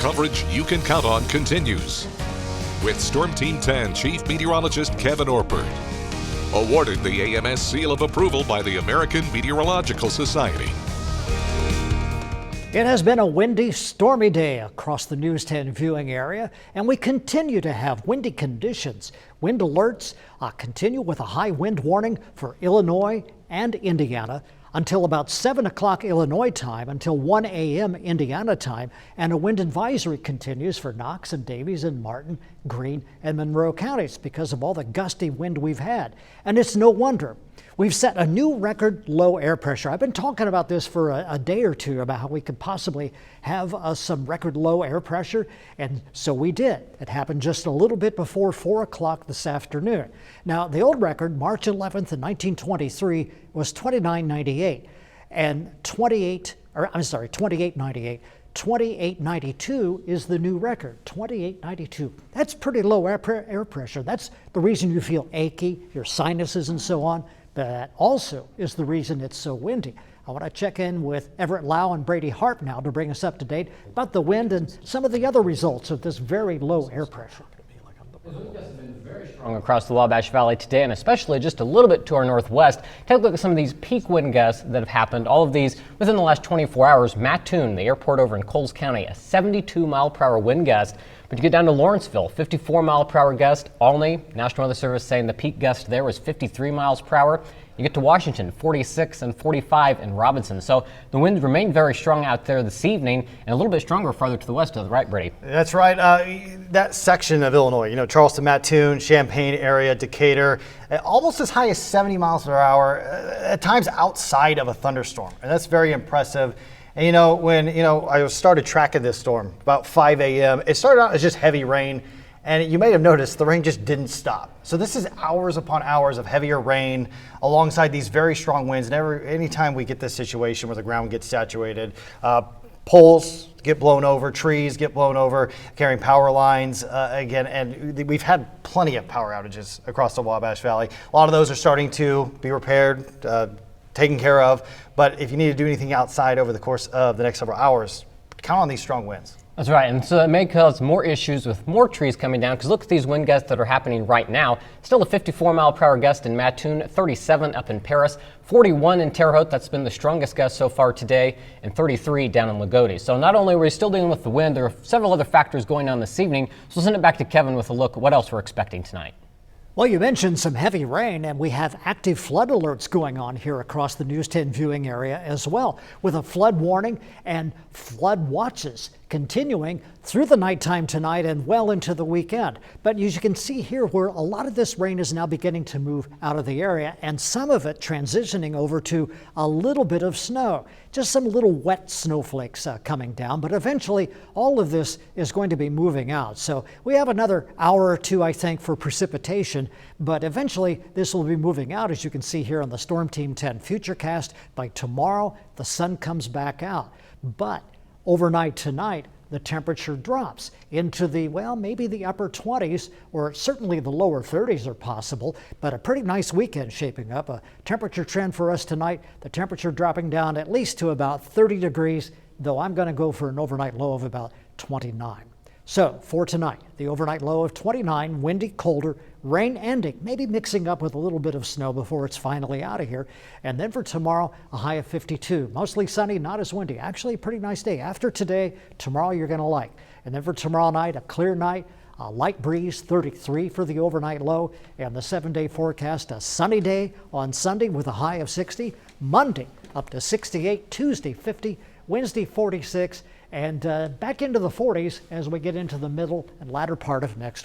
Coverage you can count on continues. With Storm Team 10 Chief Meteorologist Kevin Orpert. Awarded the AMS seal of approval by the American Meteorological Society. It has been a windy, stormy day across the News 10 viewing area, and we continue to have windy conditions. Wind alerts continue with a high wind warning for Illinois and Indiana until about 7 o'clock Illinois time, until 1 a.m. Indiana time, and a wind advisory continues for Knox and Davies and Martin, Greene, and Monroe counties because of all the gusty wind we've had. And it's no wonder. We've set a new record low air pressure. I've been talking about this for a day or two about how we could possibly have some record low air pressure, and so we did. It happened just a little bit before 4 o'clock this afternoon. Now, the old record, March 11th in 1923, was 29.98 and 28.98. 28.92 is the new record, 28.92. That's pretty low air pressure. That's the reason you feel achy, your sinuses and so on. But that also is the reason it's so windy. I want to check in with Everett Lau and Brady Harp now to bring us up to date about the wind and some of the other results of this very low air pressure. The wind gusts have been very strong across the Wabash Valley today, and especially just a little bit to our northwest. Take a look at some of these peak wind gusts that have happened. All of these within the last 24 hours. Mattoon, the airport over in Coles County, a 72-mile-per-hour wind gust. But you get down to Lawrenceville, 54-mile-per-hour gust. Olney, National Weather Service saying the peak gust there was 53 miles per hour. You get to Washington, 46 and 45 in Robinson. So the winds remain very strong out there this evening and a little bit stronger farther to the west, right, Brady? That's right. That section of Illinois, Charleston, Mattoon, Champaign area, Decatur, almost as high as 70 miles per hour, at times outside of a thunderstorm. And that's very impressive. And when I started tracking this storm about 5 a.m., it started out as just heavy rain. And you may have noticed the rain just didn't stop. So this is hours upon hours of heavier rain alongside these very strong winds. And anytime we get this situation where the ground gets saturated, poles get blown over, trees get blown over, carrying power lines again. And we've had plenty of power outages across the Wabash Valley. A lot of those are starting to be repaired, taken care of. But if you need to do anything outside over the course of the next several hours, count on these strong winds. That's right, and so that may cause more issues with more trees coming down, because look at these wind gusts that are happening right now. Still a 54-mile-per-hour gust in Mattoon, 37 up in Paris, 41 in Terre Haute, that's been the strongest gust so far today, and 33 down in Lagodi. So not only are we still dealing with the wind, there are several other factors going on this evening, so we'll send it back to Kevin with a look at what else we're expecting tonight. Well, you mentioned some heavy rain, and we have active flood alerts going on here across the News 10 viewing area as well, with a flood warning and flood watches continuing through the nighttime tonight and well into the weekend. But as you can see here, where a lot of this rain is now beginning to move out of the area, and some of it transitioning over to a little bit of snow. Just some little wet snowflakes coming down, but eventually all of this is going to be moving out. So we have another hour or two, I think, for precipitation, but eventually this will be moving out, as you can see here on the Storm Team 10 Futurecast. By tomorrow, the sun comes back out. But overnight tonight, the temperature drops into the, well, maybe the upper 20s, or certainly the lower 30s are possible, but a pretty nice weekend shaping up. A temperature trend for us tonight, the temperature dropping down at least to about 30 degrees, though I'm going to go for an overnight low of about 29. So for tonight, the overnight low of 29, windy, colder, rain ending, maybe mixing up with a little bit of snow before it's finally out of here. And then for tomorrow, a high of 52. Mostly sunny, not as windy. Actually, a pretty nice day. After today, tomorrow you're going to like. And then for tomorrow night, a clear night, a light breeze, 33 for the overnight low. And the 7-day forecast, a sunny day on Sunday with a high of 60. Monday, up to 68. Tuesday, 50. Wednesday, 46. And back into the 40s as we get into the middle and latter part of next week.